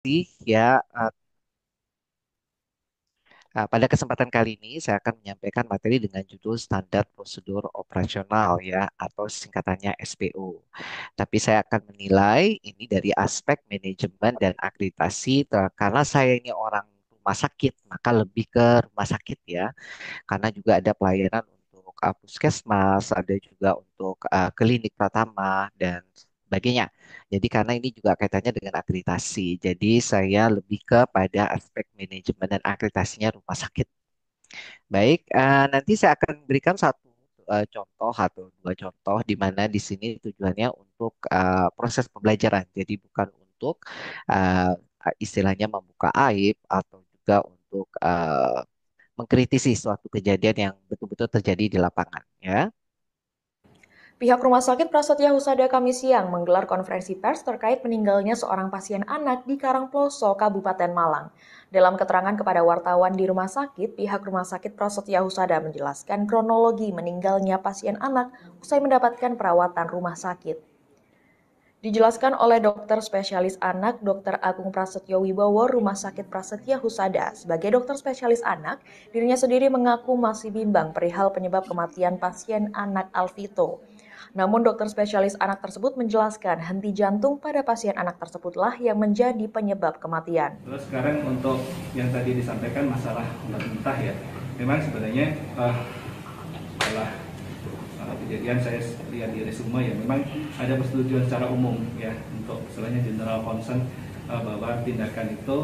Ya, pada kesempatan kali ini saya akan menyampaikan materi dengan judul Standar Prosedur Operasional ya atau singkatannya SPO. Tapi saya akan menilai ini dari aspek manajemen dan akreditasi karena saya ini orang rumah sakit, maka lebih ke rumah sakit ya. Karena juga ada pelayanan untuk puskesmas, ada juga untuk klinik pratama dan sebagainya. Jadi karena ini juga kaitannya dengan akreditasi. Jadi saya lebih kepada aspek manajemen dan akreditasinya rumah sakit. Baik, nanti saya akan berikan satu contoh atau dua contoh di mana di sini tujuannya untuk proses pembelajaran. Jadi bukan untuk uh, istilahnya membuka aib atau juga untuk mengkritisi suatu kejadian yang betul-betul terjadi di lapangan ya. Pihak Rumah Sakit Prasetya Husada Kamis siang menggelar konferensi pers terkait meninggalnya seorang pasien anak di Karangploso, Kabupaten Malang. Dalam keterangan kepada wartawan di rumah sakit, pihak Rumah Sakit Prasetya Husada menjelaskan kronologi meninggalnya pasien anak usai mendapatkan perawatan rumah sakit. Dijelaskan oleh dokter spesialis anak Dr. Agung Prasetyo Wibowo Rumah Sakit Prasetya Husada. Sebagai dokter spesialis anak, dirinya sendiri mengaku masih bimbang perihal penyebab kematian pasien anak Alvito. Namun dokter spesialis anak tersebut menjelaskan henti jantung pada pasien anak tersebutlah yang menjadi penyebab kematian. Terus sekarang untuk yang tadi disampaikan masalah obat muntah ya, memang sebenarnya setelah kejadian saya lihat di resume ya, memang ada persetujuan secara umum ya untuk istilahnya general concern bahwa tindakan itu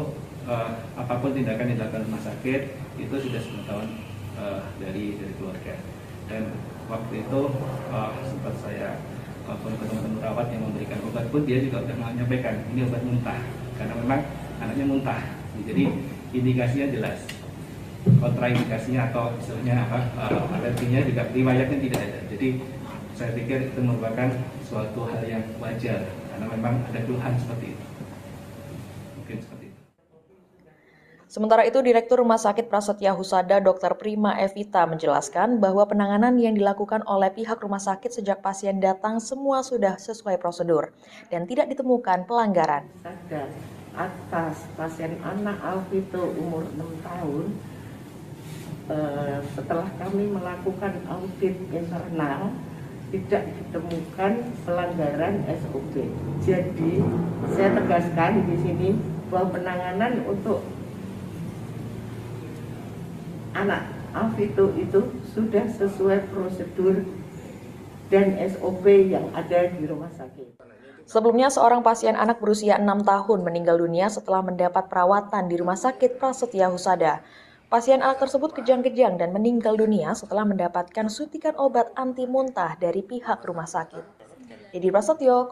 apapun tindakan yang dilakukan rumah sakit itu sudah sepengetahuan dari keluarga. Dan waktu itu sempat saya telepon ke teman-teman perawat yang memberikan obat pun dia juga sudah menyampaikan ini obat muntah karena memang anaknya muntah. Jadi indikasinya jelas, kontraindikasinya atau istilahnya apa alerginya juga riwayatnya tidak ada. Jadi saya pikir itu merupakan suatu hal yang wajar karena memang ada keluhan seperti itu. Mungkin seperti itu. Sementara itu, Direktur Rumah Sakit Prasetya Husada Dr. Prima Evita menjelaskan bahwa penanganan yang dilakukan oleh pihak rumah sakit sejak pasien datang semua sudah sesuai prosedur dan tidak ditemukan pelanggaran. Sadar atas pasien anak Alvito umur 6 tahun, setelah kami melakukan audit internal tidak ditemukan pelanggaran SOP. Jadi saya tegaskan di sini bahwa penanganan untuk anak Alvito itu sudah sesuai prosedur dan SOP yang ada di rumah sakit. Sebelumnya, seorang pasien anak berusia 6 tahun meninggal dunia setelah mendapat perawatan di Rumah Sakit Prasetya Husada. Pasien anak tersebut kejang-kejang dan meninggal dunia setelah mendapatkan suntikan obat anti muntah dari pihak rumah sakit. Jadi Prasetyo,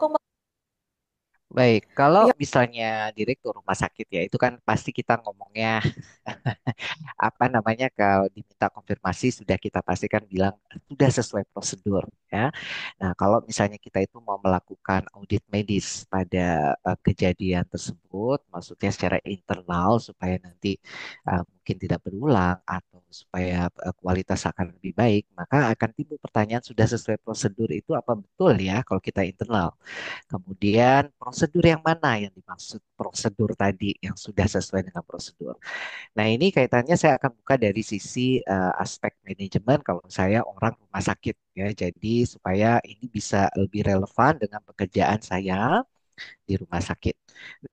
Baik, kalau pihak misalnya direktur rumah sakit ya, itu kan pasti kita ngomongnya apa namanya kalau diminta konfirmasi sudah kita pastikan bilang sudah sesuai prosedur ya. Nah, kalau misalnya kita itu mau melakukan audit medis pada kejadian tersebut, maksudnya secara internal supaya nanti mungkin tidak berulang atau supaya kualitas akan lebih baik, maka akan timbul pertanyaan sudah sesuai prosedur itu apa betul ya kalau kita internal. Kemudian prosedur yang mana yang dimaksud prosedur tadi yang sudah sesuai dengan prosedur. Nah, ini kaitannya saya akan buka dari sisi aspek manajemen kalau saya orang rumah sakit ya. Jadi supaya ini bisa lebih relevan dengan pekerjaan saya di rumah sakit.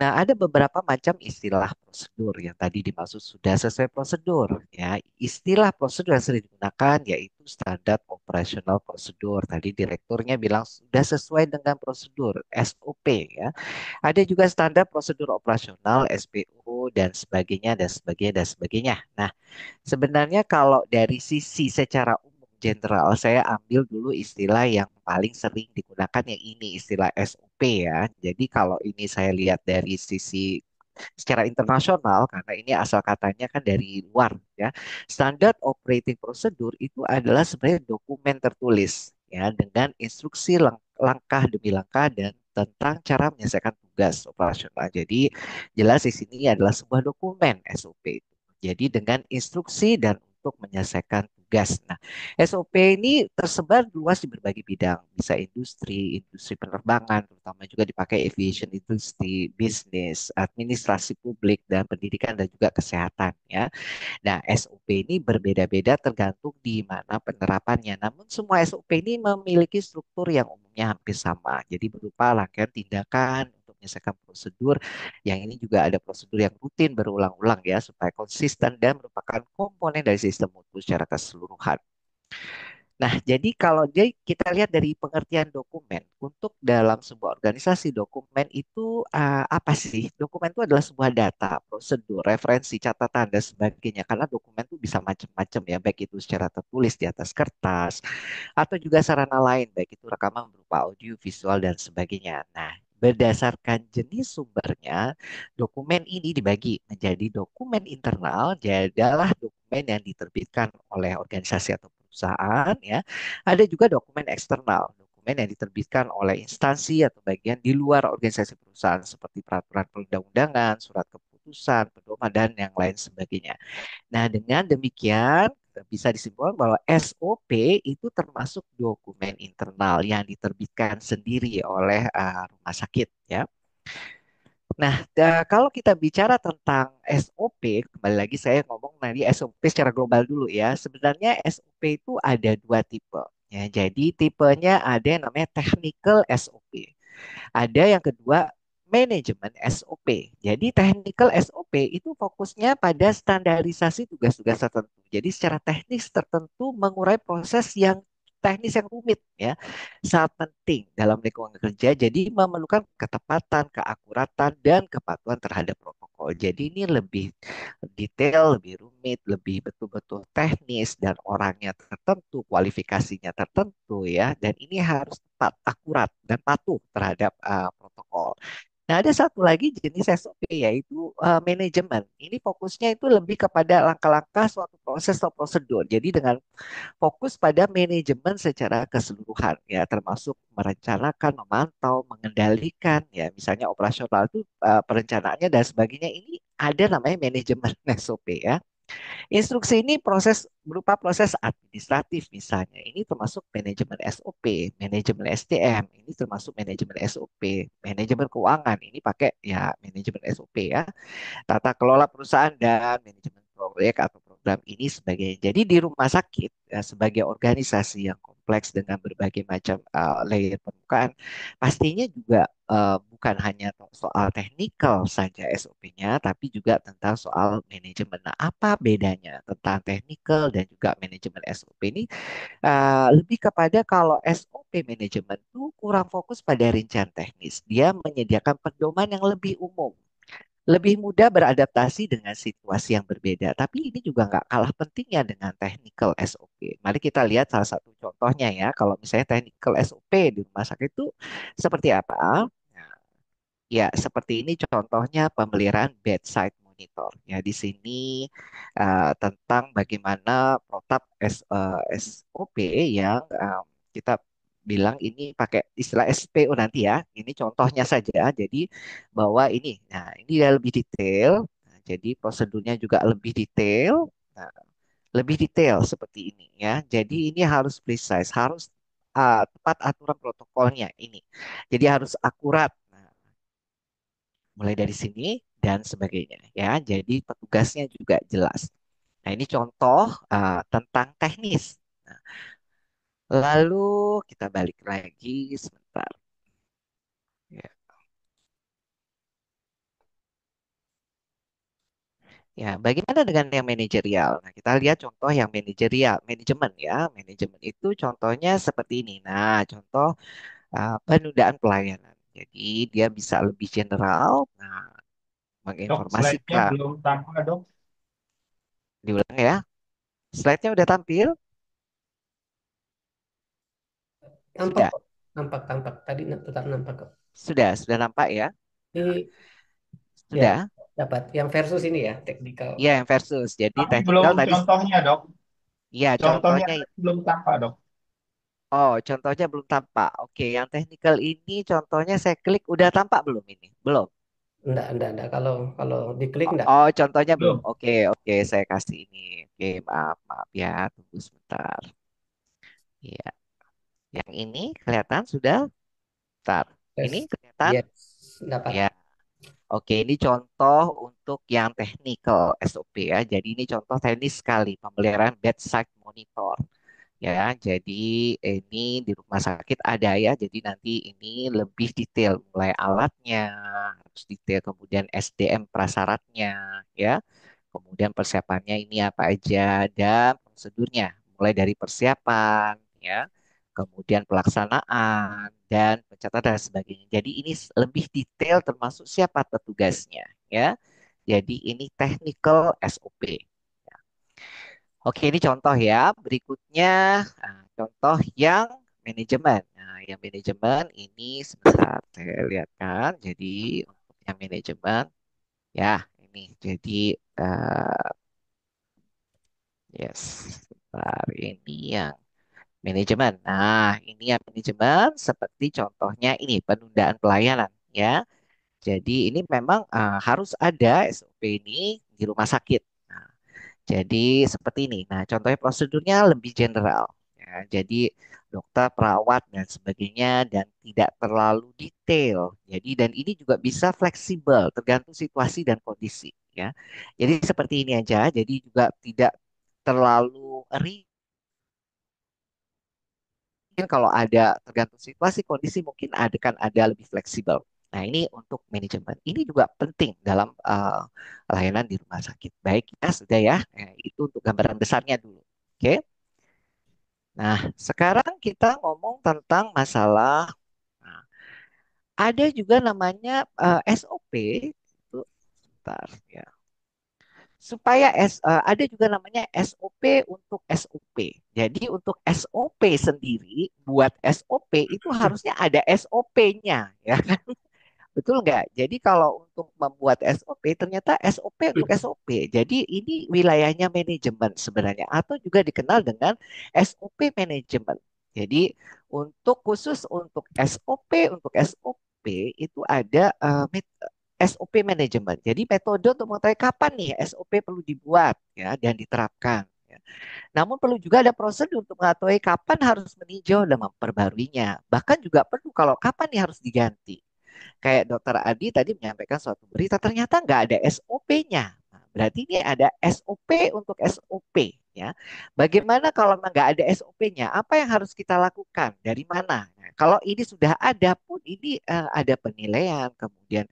Nah, ada beberapa macam istilah prosedur yang tadi dimaksud sudah sesuai prosedur ya. Istilah prosedur yang sering digunakan yaitu standar operasional prosedur. Tadi direkturnya bilang sudah sesuai dengan prosedur SOP ya. Ada juga standar prosedur operasional SPO dan sebagainya dan sebagainya dan sebagainya. Nah, sebenarnya kalau dari sisi secara umum general, saya ambil dulu istilah yang paling sering digunakan yang ini, istilah SOP ya. Jadi kalau ini saya lihat dari sisi secara internasional, karena ini asal katanya kan dari luar ya. Standard Operating Procedure itu adalah sebenarnya dokumen tertulis ya dengan instruksi langkah demi langkah dan tentang cara menyelesaikan tugas operasional. Jadi jelas di sini adalah sebuah dokumen SOP. Jadi dengan instruksi dan untuk menyelesaikan petugas. Nah, SOP ini tersebar luas di berbagai bidang, bisa industri penerbangan, terutama juga dipakai aviation industry, bisnis, administrasi publik, dan pendidikan dan juga kesehatan ya. Nah, SOP ini berbeda-beda tergantung di mana penerapannya. Namun semua SOP ini memiliki struktur yang umumnya hampir sama. Jadi berupa rangkaian tindakan untuk menyelesaikan prosedur yang ini juga ada prosedur yang rutin berulang-ulang ya supaya konsisten dan merupakan komponen dari sistem mutu secara keseluruhan. Nah, jadi kalau kita lihat dari pengertian dokumen, untuk dalam sebuah organisasi dokumen itu apa sih? Dokumen itu adalah sebuah data, prosedur, referensi, catatan dan sebagainya. Karena dokumen itu bisa macam-macam ya, baik itu secara tertulis di atas kertas atau juga sarana lain, baik itu rekaman berupa audio, visual dan sebagainya. Nah, berdasarkan jenis sumbernya, dokumen ini dibagi menjadi dokumen internal, jadi adalah dokumen yang diterbitkan oleh organisasi atau perusahaan ya. Ada juga dokumen eksternal, dokumen yang diterbitkan oleh instansi atau bagian di luar organisasi perusahaan seperti peraturan perundang-undangan, surat keputusan, pedoman dan yang lain sebagainya. Nah, dengan demikian bisa disimpulkan bahwa SOP itu termasuk dokumen internal yang diterbitkan sendiri oleh rumah sakit ya. Nah, kalau kita bicara tentang SOP, kembali lagi saya ngomong nanti SOP secara global dulu ya. Sebenarnya SOP itu ada dua tipe. Ya, jadi tipenya ada yang namanya technical SOP. Ada yang kedua manajemen SOP. Jadi technical SOP itu fokusnya pada standarisasi tugas-tugas tertentu. Jadi secara teknis tertentu mengurai proses yang teknis yang rumit ya. Sangat penting dalam lingkungan kerja. Jadi memerlukan ketepatan, keakuratan dan kepatuhan terhadap protokol. Jadi ini lebih detail, lebih rumit, lebih betul-betul teknis dan orangnya tertentu, kualifikasinya tertentu ya. Dan ini harus tepat, akurat dan patuh terhadap protokol. Nah, ada satu lagi jenis SOP yaitu manajemen. Ini fokusnya itu lebih kepada langkah-langkah suatu proses atau prosedur. Jadi dengan fokus pada manajemen secara keseluruhan ya, termasuk merencanakan, memantau, mengendalikan ya, misalnya operasional itu perencanaannya dan sebagainya ini ada namanya manajemen SOP ya. Instruksi ini berupa proses administratif misalnya. Ini termasuk manajemen SOP, manajemen SDM, ini termasuk manajemen SOP, manajemen keuangan, ini pakai ya manajemen SOP ya, tata kelola perusahaan dan manajemen proyek atau program ini sebagai. Jadi di rumah sakit sebagai organisasi yang kompleks dengan berbagai macam layer permukaan, pastinya juga bukan hanya soal teknikal saja SOP-nya, tapi juga tentang soal manajemen. Nah, apa bedanya tentang teknikal dan juga manajemen SOP ini? Lebih kepada kalau SOP manajemen itu kurang fokus pada rincian teknis. Dia menyediakan pedoman yang lebih umum, lebih mudah beradaptasi dengan situasi yang berbeda. Tapi ini juga nggak kalah pentingnya dengan technical SOP. Mari kita lihat salah satu contohnya ya. Kalau misalnya technical SOP di rumah sakit itu seperti apa? Nah, ya, seperti ini contohnya pemeliharaan bedside monitor. Ya, di sini tentang bagaimana protap SOP yang kita bilang ini pakai istilah SPO nanti ya. Ini contohnya saja. Jadi bahwa ini, nah ini dia lebih detail. Nah, jadi prosedurnya juga lebih detail. Nah, lebih detail seperti ini ya. Jadi ini harus precise, harus tepat aturan protokolnya ini. Jadi harus akurat. Nah, mulai dari sini dan sebagainya ya. Jadi petugasnya juga jelas. Nah, ini contoh tentang teknis. Nah, lalu kita balik lagi sebentar. Ya, ya, bagaimana dengan yang manajerial? Nah, kita lihat contoh yang manajerial, manajemen ya. Manajemen itu contohnya seperti ini. Nah, contoh penundaan pelayanan. Jadi dia bisa lebih general, nah, Dok, slide-nya menginformasikan. belum tampak, dok. Diulang ya. Slide-nya udah tampil? Tampak Sudah, kok. Nampak, tampak. Tadi tetap nampak kok. sudah nampak ya. Ini ya Sudah. dapat. Yang versus ini ya, technical. Iya, yang versus. Jadi Tapi belum teknikal tadi, contohnya, dok. iya Contohnya contohnya. belum tampak, dok. Oh, contohnya belum tampak. Oke, yang teknikal ini contohnya saya klik udah tampak belum ini? Belum. Enggak. Kalau kalau diklik Oh, enggak. oh, contohnya belum. Belum. Oke, oke, saya kasih ini. Oke, maaf ya, tunggu sebentar. Iya, yang ini kelihatan sudah. Bentar. Tes. Ini kelihatan? Yes, dapat. Ya. Oke, ini contoh untuk yang technical SOP ya. Jadi ini contoh teknis sekali pemeliharaan bedside monitor. Ya, jadi ini di rumah sakit ada ya. Jadi nanti ini lebih detail mulai alatnya, harus detail kemudian SDM prasyaratnya ya. Kemudian persiapannya ini apa aja dan prosedurnya mulai dari persiapan ya. Kemudian pelaksanaan dan pencatatan dan sebagainya. Jadi ini lebih detail termasuk siapa petugasnya ya. Jadi ini technical SOP. Oke, ini contoh ya. Berikutnya, contoh yang manajemen. Nah, yang manajemen ini sebentar saya lihatkan. Jadi untuk yang manajemen, ya ini. Jadi yes, sebentar ini yang manajemen. Nah, ini yang manajemen seperti contohnya ini penundaan pelayanan ya. Jadi ini memang harus ada SOP ini di rumah sakit. Nah, jadi seperti ini. Nah, contohnya prosedurnya lebih general. Ya, jadi dokter, perawat dan sebagainya dan tidak terlalu detail. Jadi dan ini juga bisa fleksibel tergantung situasi dan kondisi. Ya, jadi seperti ini aja. Jadi juga tidak terlalu rigid. Mungkin kalau ada tergantung situasi kondisi mungkin ada kan ada lebih fleksibel. Nah, ini untuk manajemen. Ini juga penting dalam layanan di rumah sakit. Baik ya, sudah ya. Itu untuk gambaran besarnya dulu. Oke. Nah, sekarang kita ngomong tentang masalah. Nah, ada juga namanya SOP. Itu, sebentar ya. Supaya ada juga namanya SOP untuk SOP. Jadi untuk SOP sendiri, buat SOP itu harusnya ada SOP-nya, ya. Betul nggak? Jadi kalau untuk membuat SOP, ternyata SOP untuk SOP. Jadi ini wilayahnya manajemen sebenarnya, atau juga dikenal dengan SOP manajemen. Jadi khusus untuk SOP, untuk SOP itu ada SOP manajemen. Jadi metode untuk mengetahui kapan nih SOP perlu dibuat ya dan diterapkan. Ya. Namun perlu juga ada prosedur untuk mengetahui kapan harus meninjau dan memperbaruinya. Bahkan juga perlu kalau kapan nih harus diganti. Kayak Dokter Adi tadi menyampaikan suatu berita, ternyata nggak ada SOP-nya. Nah, berarti ini ada SOP untuk SOP. Ya, bagaimana kalau nggak ada SOP-nya? Apa yang harus kita lakukan? Dari mana? Nah, kalau ini sudah ada pun ini ada penilaian, kemudian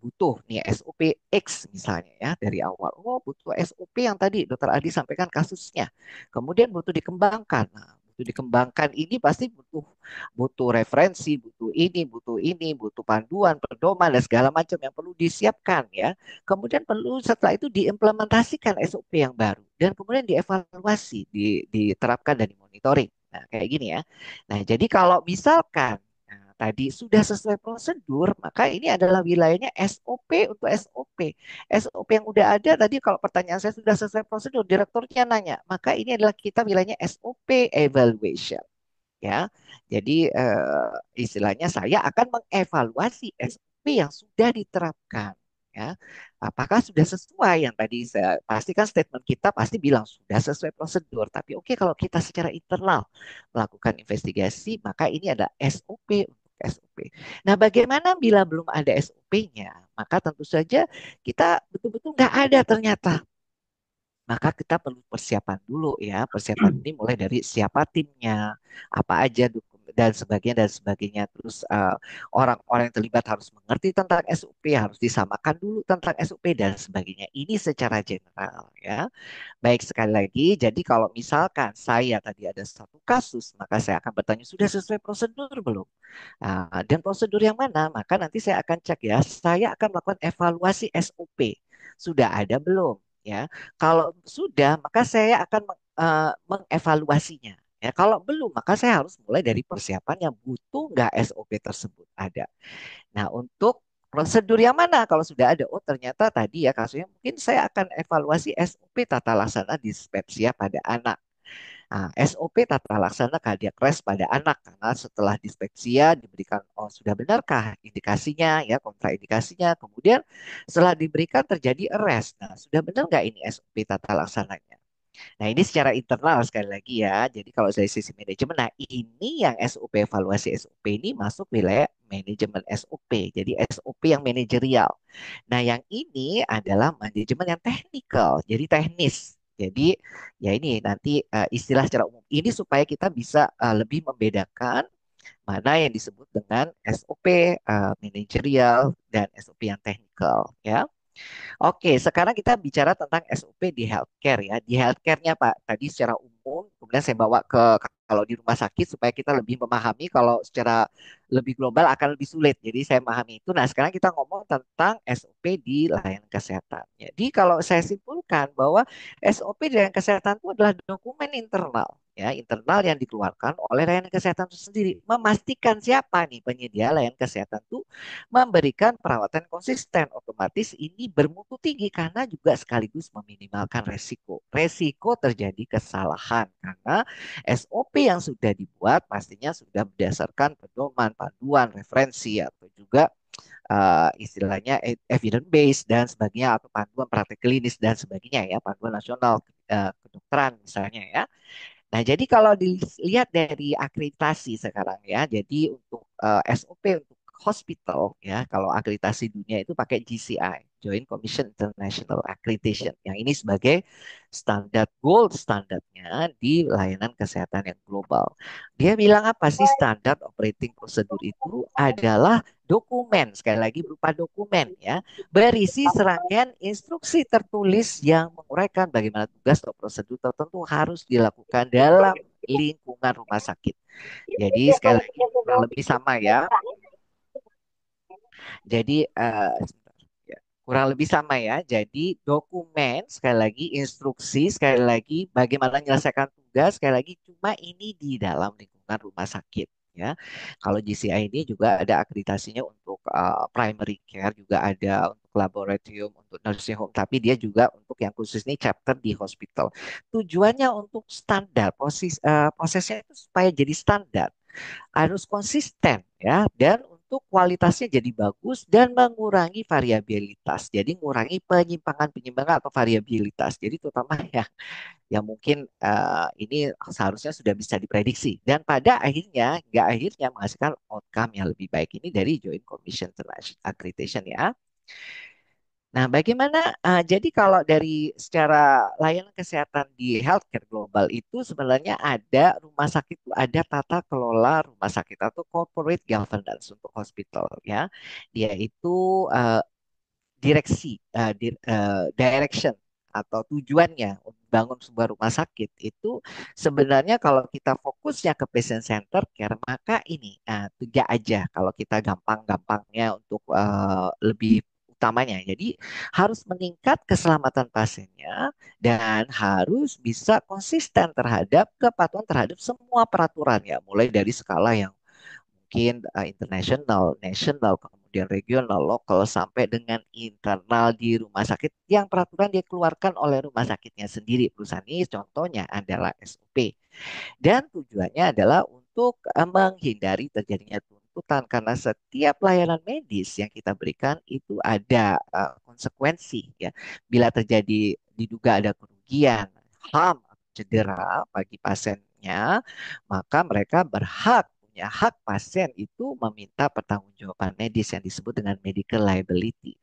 butuh nih SOP X misalnya ya dari awal. Oh, butuh SOP yang tadi Dokter Adi sampaikan kasusnya. Kemudian butuh dikembangkan. Nah, butuh dikembangkan ini pasti butuh butuh referensi, butuh panduan, pedoman dan segala macam yang perlu disiapkan ya. Kemudian perlu setelah itu diimplementasikan SOP yang baru dan kemudian dievaluasi, diterapkan dan dimonitoring. Nah, kayak gini ya. Nah, jadi kalau misalkan tadi sudah sesuai prosedur, maka ini adalah wilayahnya SOP untuk SOP. SOP yang udah ada tadi kalau pertanyaan saya sudah sesuai prosedur, direkturnya nanya, maka ini adalah kita wilayahnya SOP evaluation ya. Jadi istilahnya saya akan mengevaluasi SOP yang sudah diterapkan ya. Apakah sudah sesuai yang tadi saya pastikan statement kita pasti bilang sudah sesuai prosedur. Tapi oke kalau kita secara internal melakukan investigasi maka ini ada SOP untuk SOP. Nah, bagaimana bila belum ada SOP-nya? Maka tentu saja kita betul-betul nggak ada ternyata maka kita perlu persiapan dulu ya. Persiapan ini mulai dari siapa timnya, apa aja dan sebagainya. Terus orang-orang yang terlibat harus mengerti tentang SOP, harus disamakan dulu tentang SOP dan sebagainya. Ini secara general ya. Baik sekali lagi, jadi kalau misalkan saya tadi ada satu kasus, maka saya akan bertanya sudah sesuai prosedur belum? Dan prosedur yang mana? Maka nanti saya akan cek ya. Saya akan melakukan evaluasi SOP. Sudah ada belum? Ya, kalau sudah, maka saya akan mengevaluasinya. Ya, kalau belum, maka saya harus mulai dari persiapan yang butuh nggak SOP tersebut ada. Nah, untuk prosedur yang mana? Kalau sudah ada, oh ternyata tadi ya kasusnya mungkin saya akan evaluasi SOP tata laksana dispepsia pada anak. Nah, SOP tata laksana kardiak arrest pada anak karena setelah dispeksia diberikan oh sudah benarkah indikasinya ya kontraindikasinya kemudian setelah diberikan terjadi arrest. Nah, sudah benar nggak ini SOP tata laksananya? Nah, ini secara internal sekali lagi ya. Jadi kalau dari sisi manajemen, nah ini yang SOP evaluasi SOP ini masuk wilayah manajemen SOP. Jadi SOP yang manajerial. Nah, yang ini adalah manajemen yang teknikal, jadi teknis. Jadi ya ini nanti istilah secara umum ini supaya kita bisa lebih membedakan mana yang disebut dengan SOP manajerial dan SOP yang teknikal ya. Oke, sekarang kita bicara tentang SOP di healthcare ya. Di healthcare-nya Pak, tadi secara umum, kemudian saya bawa ke kalau di rumah sakit supaya kita lebih memahami kalau secara lebih global akan lebih sulit. Jadi saya memahami itu. Nah, sekarang kita ngomong tentang SOP di layanan kesehatan. Jadi kalau saya simpulkan bahwa SOP di layanan kesehatan itu adalah dokumen internal ya, internal yang dikeluarkan oleh layanan kesehatan itu sendiri, memastikan siapa nih penyedia layanan kesehatan itu memberikan perawatan konsisten. Otomatis ini bermutu tinggi karena juga sekaligus meminimalkan resiko. Resiko terjadi kesalahan karena SOP yang sudah dibuat pastinya sudah berdasarkan pedoman, panduan, referensi atau juga istilahnya evidence based dan sebagainya atau panduan praktek klinis dan sebagainya ya, panduan nasional kedokteran misalnya ya. Nah, jadi kalau dilihat dari akreditasi sekarang ya, jadi untuk SOP untuk hospital ya, kalau akreditasi dunia itu pakai GCI, Joint Commission International Accreditation. Yang ini sebagai standar gold standarnya di layanan kesehatan yang global. Dia bilang apa sih standar operating procedure itu adalah dokumen, sekali lagi berupa dokumen ya, berisi serangkaian instruksi tertulis yang menguraikan bagaimana tugas atau prosedur tertentu harus dilakukan dalam lingkungan rumah sakit. Jadi sekali lagi kurang lebih sama ya. Jadi sebentar, ya. Kurang lebih sama ya. Jadi dokumen sekali lagi instruksi sekali lagi bagaimana menyelesaikan tugas sekali lagi cuma ini di dalam lingkungan rumah sakit ya. Kalau GCI ini juga ada akreditasinya untuk primary care juga ada untuk laboratorium untuk nursing home tapi dia juga untuk yang khusus ini chapter di hospital. Tujuannya untuk standar prosesnya itu supaya jadi standar harus konsisten ya dan untuk kualitasnya jadi bagus dan mengurangi variabilitas. Jadi mengurangi penyimpangan-penyimpangan atau variabilitas. Jadi terutama yang mungkin ini seharusnya sudah bisa diprediksi dan pada akhirnya nggak akhirnya menghasilkan outcome yang lebih baik ini dari Joint Commission Accreditation ya. Nah, bagaimana? Jadi kalau dari secara layanan kesehatan di healthcare global itu sebenarnya ada rumah sakit itu ada tata kelola rumah sakit atau corporate governance untuk hospital ya. Dia itu eh, direksi, direction atau tujuannya untuk bangun sebuah rumah sakit itu sebenarnya kalau kita fokusnya ke patient center care maka ini tiga aja kalau kita gampang-gampangnya untuk lebih utamanya. Jadi harus meningkat keselamatan pasiennya dan harus bisa konsisten terhadap kepatuhan terhadap semua peraturan ya, mulai dari skala yang mungkin internasional, nasional, kemudian regional, lokal, sampai dengan internal di rumah sakit yang peraturan dia keluarkan oleh rumah sakitnya sendiri. Perusahaan ini contohnya adalah SOP. Dan tujuannya adalah untuk menghindari terjadinya tuntutan karena setiap layanan medis yang kita berikan itu ada konsekuensi ya. Bila terjadi diduga ada kerugian, HAM, cedera bagi pasiennya, maka mereka berhak punya hak pasien itu meminta pertanggungjawaban medis yang disebut dengan medical liability.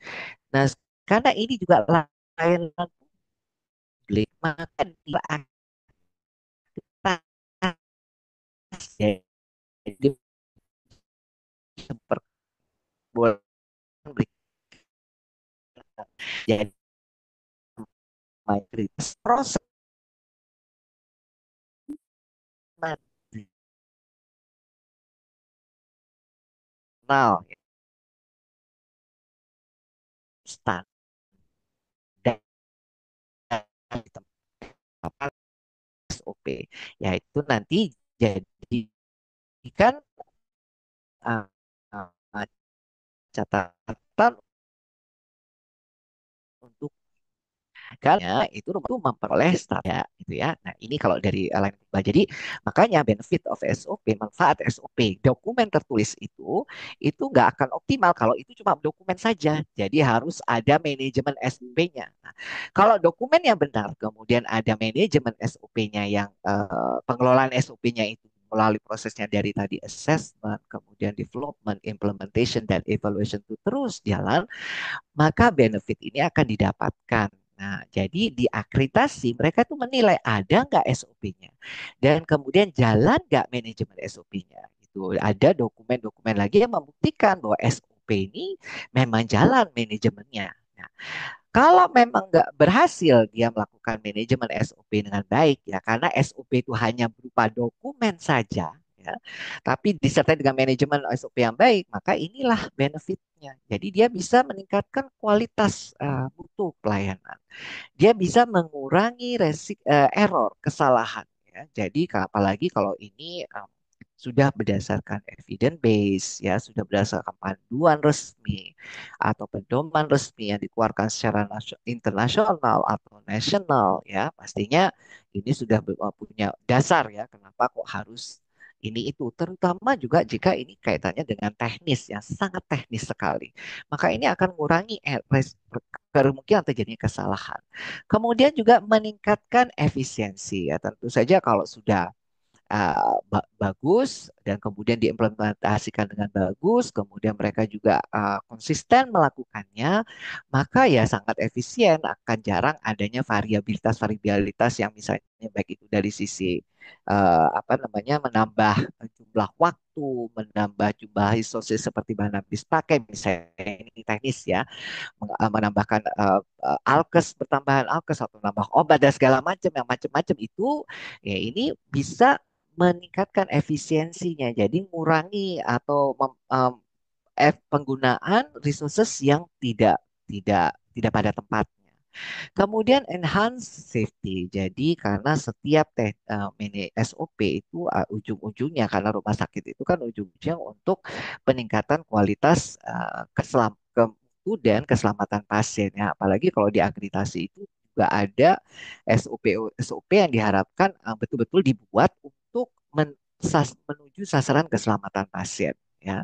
Nah, karena ini juga layanan publik, maka dia jadi diperbolehkan jadi mayoritas proses nasional standar apa SOP yaitu nanti jadikan uh, uh, catatan untuk Karena itu rumah itu memperoleh startup gitu ya. Nah, ini kalau dari lain rumah. Jadi makanya benefit of SOP, manfaat SOP, dokumen tertulis itu nggak akan optimal kalau itu cuma dokumen saja. Jadi harus ada manajemen SOP-nya. Nah, kalau dokumen yang benar, kemudian ada manajemen SOP-nya yang pengelolaan SOP-nya itu melalui prosesnya dari tadi assessment, kemudian development, implementation, dan evaluation itu terus jalan, maka benefit ini akan didapatkan. Nah, jadi di akreditasi mereka tuh menilai ada nggak SOP-nya dan kemudian jalan nggak manajemen SOP-nya. Gitu. Ada dokumen-dokumen lagi yang membuktikan bahwa SOP ini memang jalan manajemennya. Nah, kalau memang nggak berhasil dia melakukan manajemen SOP dengan baik ya, karena SOP itu hanya berupa dokumen saja, ya, tapi disertai dengan manajemen SOP yang baik, maka inilah benefitnya. Jadi dia bisa meningkatkan kualitas mutu pelayanan. Dia bisa mengurangi error, kesalahan. Ya. Jadi apalagi kalau ini sudah berdasarkan evidence base, ya, sudah berdasarkan panduan resmi atau pedoman resmi yang dikeluarkan secara internasional atau nasional, ya, pastinya ini sudah punya dasar ya, kenapa kok harus ini itu, terutama juga jika ini kaitannya dengan teknis yang sangat teknis sekali. Maka ini akan mengurangi kemungkinan terjadinya kesalahan. Kemudian juga meningkatkan efisiensi ya. Tentu saja kalau sudah bagus dan kemudian diimplementasikan dengan bagus, kemudian mereka juga konsisten melakukannya, maka ya sangat efisien, akan jarang adanya variabilitas-variabilitas yang misalnya baik itu dari sisi apa namanya menambah jumlah waktu, menambah jumlah resources seperti bahan habis pakai, misalnya ini teknis ya, menambahkan alkes, pertambahan alkes atau menambah obat dan segala macam yang macam-macam itu, ya ini bisa meningkatkan efisiensinya. Jadi mengurangi atau penggunaan resources yang tidak pada tempatnya. Kemudian enhance safety. Jadi karena setiap SOP itu ujung-ujungnya karena rumah sakit itu kan ujung-ujungnya untuk peningkatan kualitas mutu dan keselamatan pasien ya. Apalagi kalau di akreditasi itu juga ada SOP yang diharapkan betul-betul dibuat untuk menuju sasaran keselamatan pasien ya.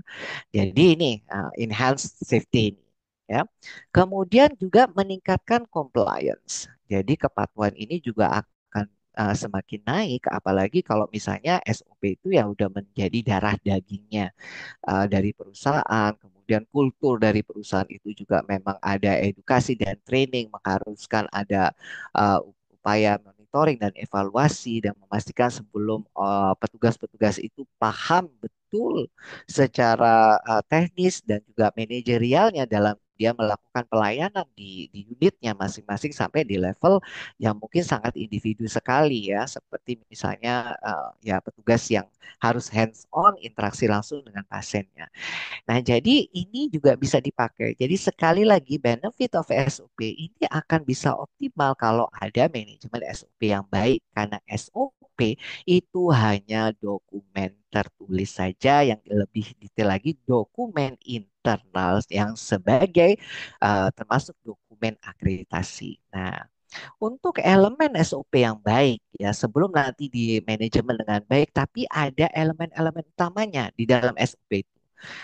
Jadi ini enhanced safety ini ya. Kemudian juga meningkatkan compliance. Jadi kepatuhan ini juga akan semakin naik apalagi kalau misalnya SOP itu ya udah menjadi darah dagingnya dari perusahaan, kemudian kultur dari perusahaan itu juga memang ada edukasi dan training, mengharuskan ada upaya monitoring dan evaluasi dan memastikan sebelum petugas-petugas itu paham betul secara teknis dan juga manajerialnya dalam dia melakukan pelayanan di unitnya masing-masing sampai di level yang mungkin sangat individu sekali ya, seperti misalnya ya petugas yang harus hands on interaksi langsung dengan pasiennya. Nah, jadi ini juga bisa dipakai. Jadi sekali lagi benefit of SOP ini akan bisa optimal kalau ada manajemen SOP yang baik karena SOP itu hanya dokumen tertulis saja, yang lebih detail lagi dokumen internal yang sebagai termasuk dokumen akreditasi. Nah, untuk elemen SOP yang baik ya sebelum nanti di manajemen dengan baik, tapi ada elemen-elemen utamanya di dalam SOP itu.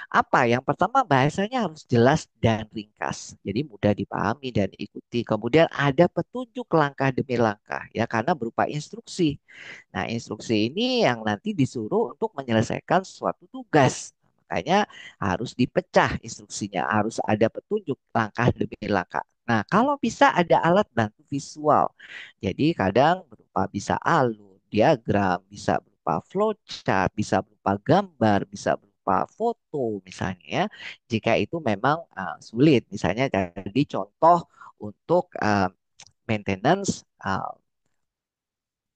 Apa? Yang pertama bahasanya harus jelas dan ringkas. Jadi mudah dipahami dan diikuti. Kemudian ada petunjuk langkah demi langkah ya karena berupa instruksi. Nah, instruksi ini yang nanti disuruh untuk menyelesaikan suatu tugas. Makanya harus dipecah instruksinya, harus ada petunjuk langkah demi langkah. Nah, kalau bisa ada alat bantu visual. Jadi kadang berupa bisa alur, diagram, bisa berupa flowchart, bisa berupa gambar, bisa berupa foto misalnya ya. Jika itu memang sulit, misalnya jadi contoh untuk maintenance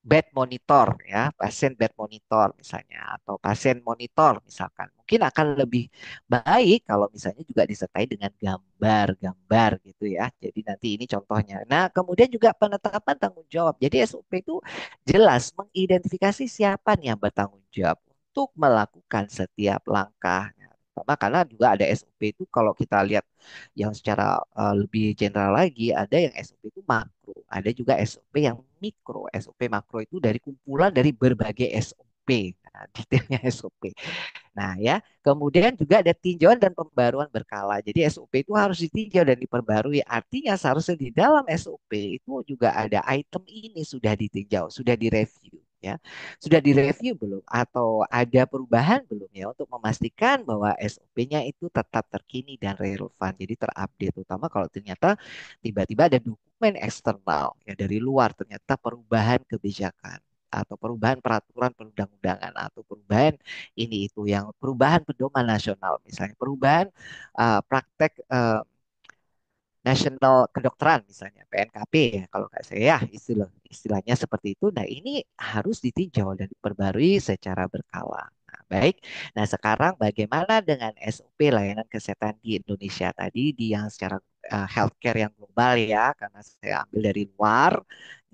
bed monitor ya, pasien bed monitor misalnya atau pasien monitor misalkan. Mungkin akan lebih baik kalau misalnya juga disertai dengan gambar-gambar gitu ya. Jadi nanti ini contohnya. Nah, kemudian juga penetapan tanggung jawab. Jadi SOP itu jelas mengidentifikasi siapa nih yang bertanggung jawab untuk melakukan setiap langkah. Karena juga ada SOP itu kalau kita lihat yang secara lebih general lagi, ada yang SOP itu makro, Ada juga SOP yang mikro. SOP makro itu dari kumpulan dari berbagai SOP. Nah, detailnya SOP. Nah, ya, kemudian juga ada tinjauan dan pembaruan berkala. Jadi SOP itu harus ditinjau dan diperbarui. Artinya seharusnya di dalam SOP itu juga ada item ini sudah ditinjau, sudah direview, ya. Sudah direview belum atau ada perubahan belum ya untuk memastikan bahwa SOP-nya itu tetap terkini dan relevan. Jadi terupdate, terutama kalau ternyata tiba-tiba ada dokumen eksternal ya dari luar ternyata perubahan kebijakan atau perubahan peraturan perundang-undangan atau perubahan ini itu yang perubahan pedoman nasional misalnya perubahan praktek nasional kedokteran misalnya PNKP ya kalau nggak saya ya istilahnya seperti itu. Nah ini harus ditinjau dan diperbarui secara berkala. Nah, baik. Nah sekarang bagaimana dengan SOP layanan kesehatan di Indonesia tadi di yang secara healthcare yang global ya karena saya ambil dari luar.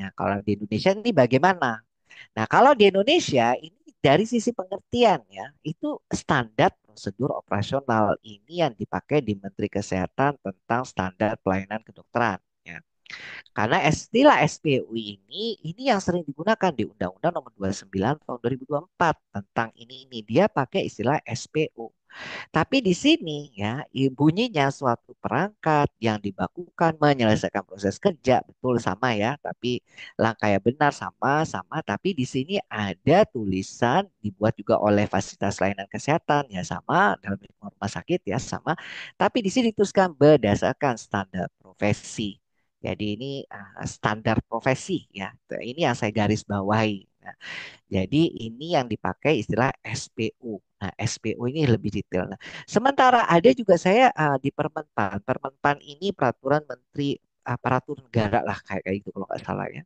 Nah kalau di Indonesia ini bagaimana? Nah, kalau di Indonesia ini dari sisi pengertian ya, itu standar prosedur operasional ini yang dipakai di Menteri Kesehatan tentang standar pelayanan kedokteran. Ya. Karena istilah SPU ini yang sering digunakan di Undang-Undang Nomor 29 Tahun 2024 tentang ini dia pakai istilah SPU. Tapi di sini ya bunyinya suatu perangkat yang dibakukan menyelesaikan proses kerja betul sama ya, tapi langkah yang benar sama-sama. Tapi di sini ada tulisan dibuat juga oleh fasilitas layanan kesehatan ya sama dalam lingkungan rumah sakit ya sama. Tapi di sini dituliskan berdasarkan standar profesi. Jadi ini standar profesi ya. Ini yang saya garis bawahi. Nah, jadi ini yang dipakai istilah SPU. Nah, SPU ini lebih detail. Nah, sementara ada juga saya di Permenpan. Permenpan ini peraturan Menteri Aparatur Negara lah kayak gitu kalau nggak salah ya.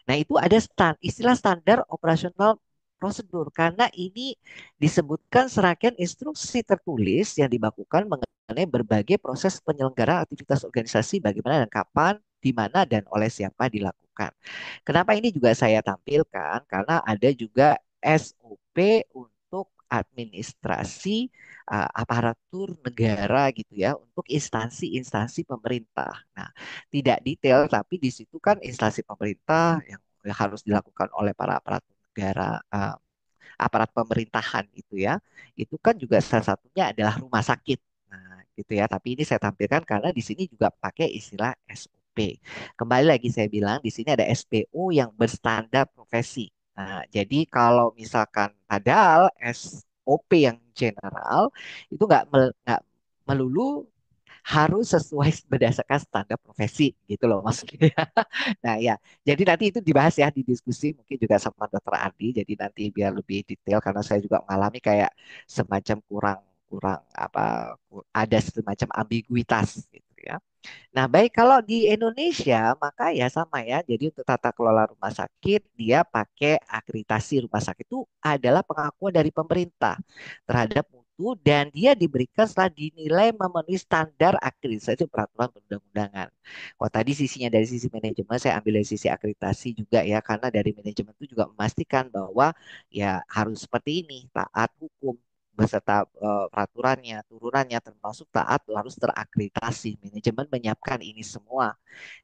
Nah, itu ada istilah standar operasional prosedur karena ini disebutkan serangkaian instruksi tertulis yang dibakukan mengenai berbagai proses penyelenggaraan aktivitas organisasi bagaimana dan kapan, di mana dan oleh siapa dilakukan. Kenapa ini juga saya tampilkan? Karena ada juga SOP untuk administrasi aparatur negara gitu ya untuk instansi-instansi pemerintah. Nah, tidak detail, tapi di situ kan instansi pemerintah yang harus dilakukan oleh para aparatur negara, aparat pemerintahan itu ya, itu kan juga salah satunya adalah rumah sakit. Nah, gitu ya. Tapi ini saya tampilkan karena di sini juga pakai istilah SOP. Kembali lagi saya bilang di sini ada SPO yang berstandar profesi. Nah, jadi kalau misalkan padahal SOP yang general itu nggak melulu harus sesuai berdasarkan standar profesi gitu loh maksudnya. Nah ya, jadi nanti itu dibahas ya di diskusi mungkin juga sama Dokter Adi. Jadi nanti biar lebih detail karena saya juga mengalami kayak semacam kurang kurang apa ada semacam ambiguitas gitu ya. Nah, baik kalau di Indonesia maka ya sama ya. Jadi untuk tata kelola rumah sakit dia pakai akreditasi rumah sakit itu adalah pengakuan dari pemerintah terhadap mutu dan dia diberikan setelah dinilai memenuhi standar akreditasi peraturan perundang-undangan. Kalau tadi sisinya dari sisi manajemen saya ambil dari sisi akreditasi juga ya karena dari manajemen itu juga memastikan bahwa ya harus seperti ini taat hukum beserta peraturannya, turunannya termasuk taat harus terakreditasi. Manajemen menyiapkan ini semua.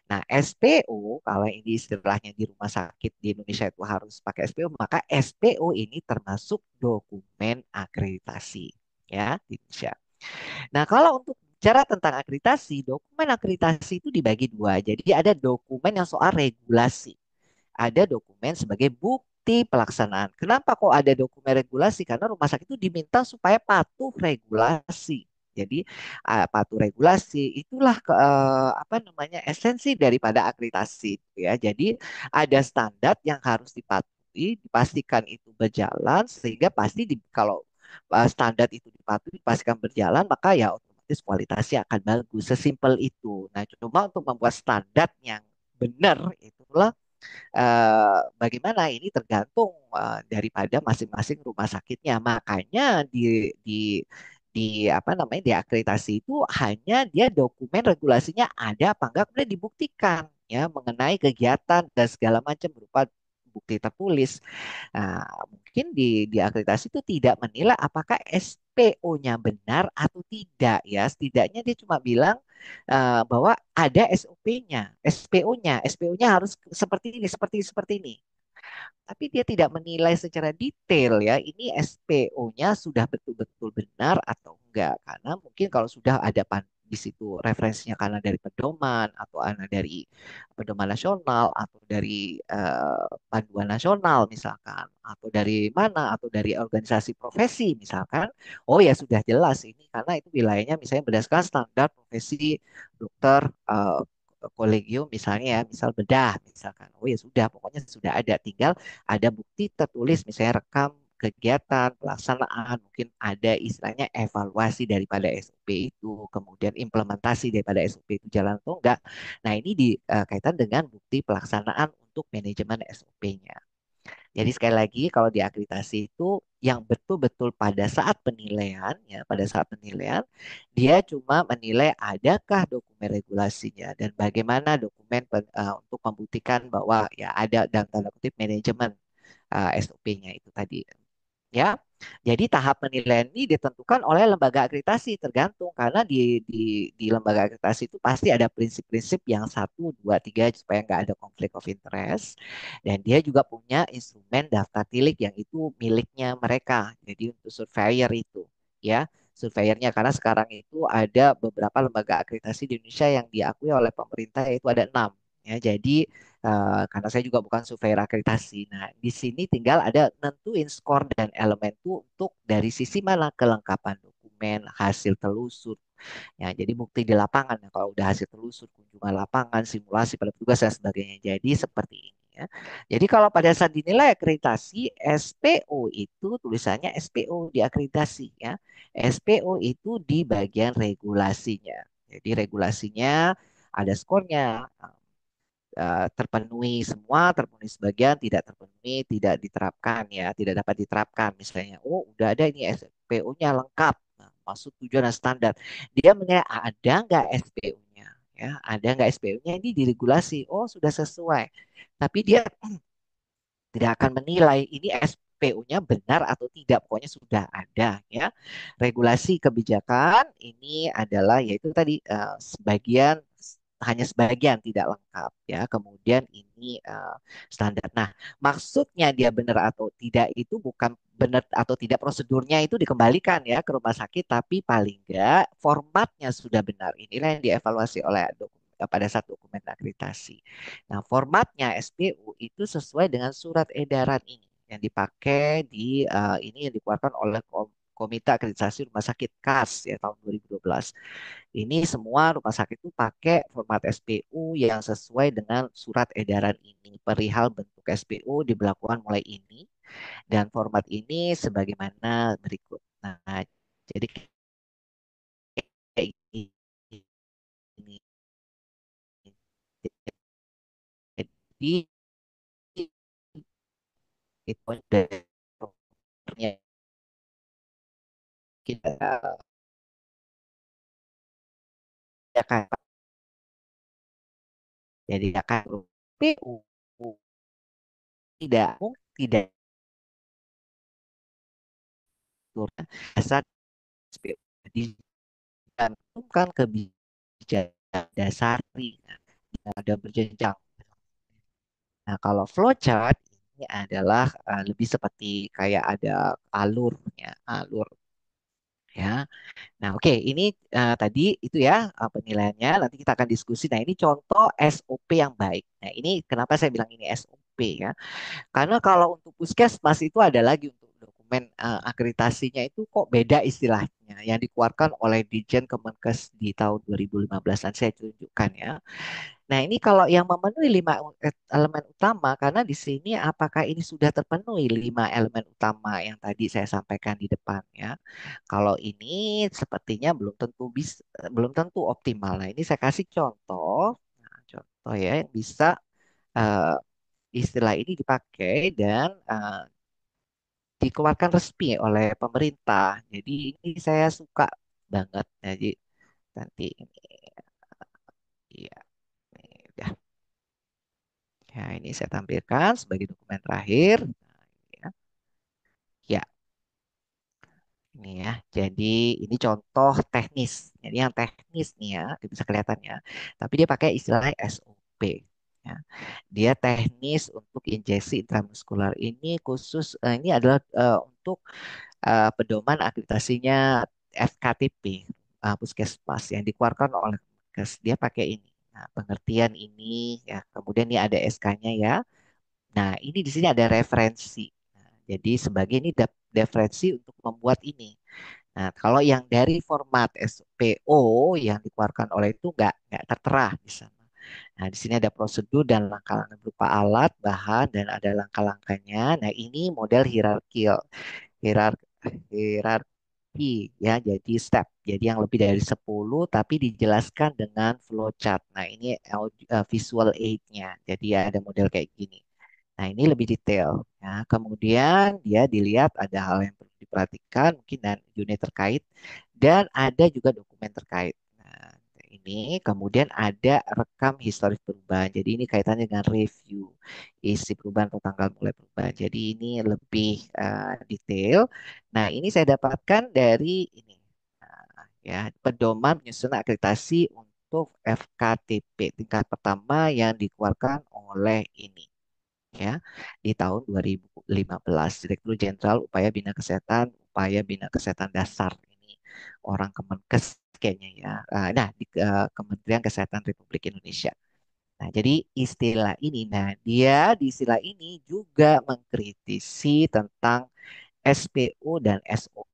Nah, SPO kalau ini istilahnya di rumah sakit di Indonesia itu harus pakai SPO, maka SPO ini termasuk dokumen akreditasi ya di Indonesia. Nah, kalau untuk bicara tentang akreditasi, dokumen akreditasi itu dibagi dua. Jadi ada dokumen yang soal regulasi ada dokumen sebagai bukti pelaksanaan. Kenapa kok ada dokumen regulasi? Karena rumah sakit itu diminta supaya patuh regulasi. Jadi patuh regulasi itulah apa namanya esensi daripada akreditasi ya. Jadi ada standar yang harus dipatuhi, dipastikan itu berjalan sehingga pasti kalau standar itu dipatuhi, dipastikan berjalan maka ya otomatis kualitasnya akan bagus. Sesimpel itu. Nah, cuma untuk membuat standar yang benar itulah bagaimana ini tergantung daripada masing-masing rumah sakitnya. Makanya di apa namanya di akreditasi itu hanya dia dokumen regulasinya ada apa enggak kemudian dibuktikan ya mengenai kegiatan dan segala macam berupa bukti tertulis. Nah, mungkin di akreditasi itu tidak menilai apakah SPO-nya benar atau tidak ya. Setidaknya dia cuma bilang bahwa ada SOP-nya, SPO-nya, SPO-nya harus seperti ini, seperti ini. Tapi dia tidak menilai secara detail ya, ini SPO-nya sudah betul-betul benar atau enggak. Karena mungkin kalau sudah ada di situ referensinya karena dari pedoman atau karena dari pedoman nasional atau dari panduan nasional misalkan atau dari mana atau dari organisasi profesi misalkan, oh ya sudah jelas ini karena itu wilayahnya misalnya berdasarkan standar profesi dokter kolegium misalnya ya, misal bedah misalkan. Oh ya sudah, pokoknya sudah ada, tinggal ada bukti tertulis misalnya rekam kegiatan, pelaksanaan, mungkin ada istilahnya evaluasi daripada SOP itu, kemudian implementasi daripada SOP itu jalan atau enggak. Nah, ini dikaitan dengan bukti pelaksanaan untuk manajemen SOP-nya. Jadi sekali lagi kalau di akreditasi itu yang betul-betul pada saat penilaian ya, pada saat penilaian dia cuma menilai adakah dokumen regulasinya dan bagaimana dokumen untuk membuktikan bahwa ya ada dalam tanda kutip manajemen SOP-nya itu tadi. Ya, jadi tahap penilaian ini ditentukan oleh lembaga akreditasi tergantung karena di lembaga akreditasi itu pasti ada prinsip-prinsip yang satu, dua, tiga supaya nggak ada konflik of interest dan dia juga punya instrumen daftar tilik yang itu miliknya mereka. Jadi untuk surveyor itu, ya surveyornya karena sekarang itu ada beberapa lembaga akreditasi di Indonesia yang diakui oleh pemerintah yaitu ada enam. Ya, jadi karena saya juga bukan surveyor akreditasi. Nah, di sini tinggal ada nentuin skor dan elemen itu untuk dari sisi mana kelengkapan dokumen, hasil telusur. Ya, jadi bukti di lapangan. Nah, kalau udah hasil telusur, kunjungan lapangan, simulasi pada petugas dan sebagainya. Jadi seperti ini ya. Jadi kalau pada saat dinilai akreditasi, SPO itu tulisannya SPO di akreditasi ya. SPO itu di bagian regulasinya. Jadi regulasinya ada skornya terpenuhi semua, terpenuhi sebagian, tidak terpenuhi, tidak diterapkan ya, tidak dapat diterapkan. Misalnya, oh udah ada ini SPO-nya lengkap, nah, masuk tujuan dan standar. Dia menilai ada nggak SPO-nya, ya, ada nggak SPO-nya ini diregulasi, oh sudah sesuai. Tapi dia tidak akan menilai ini SPO-nya benar atau tidak, pokoknya sudah ada ya. Regulasi kebijakan ini adalah yaitu tadi sebagian hanya sebagian tidak lengkap ya. Kemudian ini standar. Nah, maksudnya dia benar atau tidak itu bukan benar atau tidak prosedurnya itu dikembalikan ya ke rumah sakit, tapi paling enggak formatnya sudah benar. Inilah yang dievaluasi oleh pada saat dokumen akreditasi. Nah, formatnya SPU itu sesuai dengan surat edaran ini yang dipakai di ini yang dikeluarkan oleh Komite Akreditasi Rumah Sakit KAS ya tahun 2012. Ini semua rumah sakit itu pakai format SPU yang sesuai dengan surat edaran ini. Perihal bentuk SPU diberlakukan mulai ini dan format ini sebagaimana berikut. Nah, jadi kayak ini. Jadi itu dari kita ya kan jadi akan PU tidak turun dasar SPU dicantumkan kebijakan dasari ada berjenjang. Nah, kalau flowchart ini adalah lebih seperti kayak ada alurnya, alur ya. Nah, oke, ini tadi itu ya penilaiannya. Nanti kita akan diskusi. Nah, ini contoh SOP yang baik. Nah, ini kenapa saya bilang ini SOP ya? Karena kalau untuk puskesmas itu ada lagi untuk dokumen akreditasinya itu kok beda istilahnya yang dikeluarkan oleh Ditjen Kemenkes di tahun 2015 dan saya tunjukkan ya. Nah, ini kalau yang memenuhi lima elemen utama, karena di sini apakah ini sudah terpenuhi lima elemen utama yang tadi saya sampaikan di depan ya. Kalau ini sepertinya belum tentu optimal. Nah, ini saya kasih contoh, nah, contoh ya yang bisa eh, istilah ini dipakai dan dikeluarkan resmi oleh pemerintah. Jadi ini saya suka banget. Jadi nanti ini ya, ini udah. Ya, ini saya tampilkan sebagai dokumen terakhir. Nah, ya. Ya, Ini ya. Jadi ini contoh teknis. Jadi yang teknis nih ya, bisa kelihatan ya. Tapi dia pakai istilah SOP. Ya. Dia teknis untuk injeksi intramuskular ini khusus ini adalah untuk pedoman akreditasinya FKTP Puskesmas yang dikeluarkan oleh Kemenkes. Dia pakai ini. Nah, pengertian ini ya. Kemudian ini ada SK-nya ya. Nah, ini di sini ada referensi. Nah, jadi sebagai ini referensi untuk membuat ini. Nah, kalau yang dari format SPO yang dikeluarkan oleh itu nggak tertera di sana. Nah, di sini ada prosedur dan langkah-langkah berupa alat, bahan, dan ada langkah-langkahnya. Nah, ini model hierarki ya, jadi step. Jadi yang lebih dari 10 tapi dijelaskan dengan flowchart. Nah, ini visual aid-nya. Jadi ada model kayak gini. Nah, ini lebih detail. Ya. Kemudian dia dilihat ada hal yang perlu diperhatikan, mungkin dan unit terkait, dan ada juga dokumen terkait. Nah, ini kemudian ada rekam historis perubahan. Jadi ini kaitannya dengan review isi perubahan atau tanggal mulai perubahan. Jadi ini lebih detail. Nah, ini saya dapatkan dari ini. Nah, ya, pedoman penyusunan akreditasi untuk FKTP tingkat pertama yang dikeluarkan oleh ini ya di tahun 2015 Direktur Jenderal Upaya Bina Kesehatan Dasar ini orang Kemenkes kayaknya ya. Nah di Kementerian Kesehatan Republik Indonesia. Nah, jadi istilah ini, nah dia di istilah ini juga mengkritisi tentang SPO dan SOP.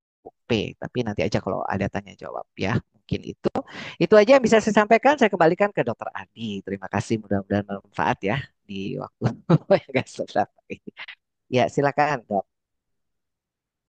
Tapi nanti aja kalau ada tanya jawab ya. Mungkin itu. Itu aja yang bisa saya sampaikan. Saya kembalikan ke Dokter Adi. Terima kasih. Mudah-mudahan bermanfaat ya di waktu yang agak sebentar ini. Ya, silakan, Dok.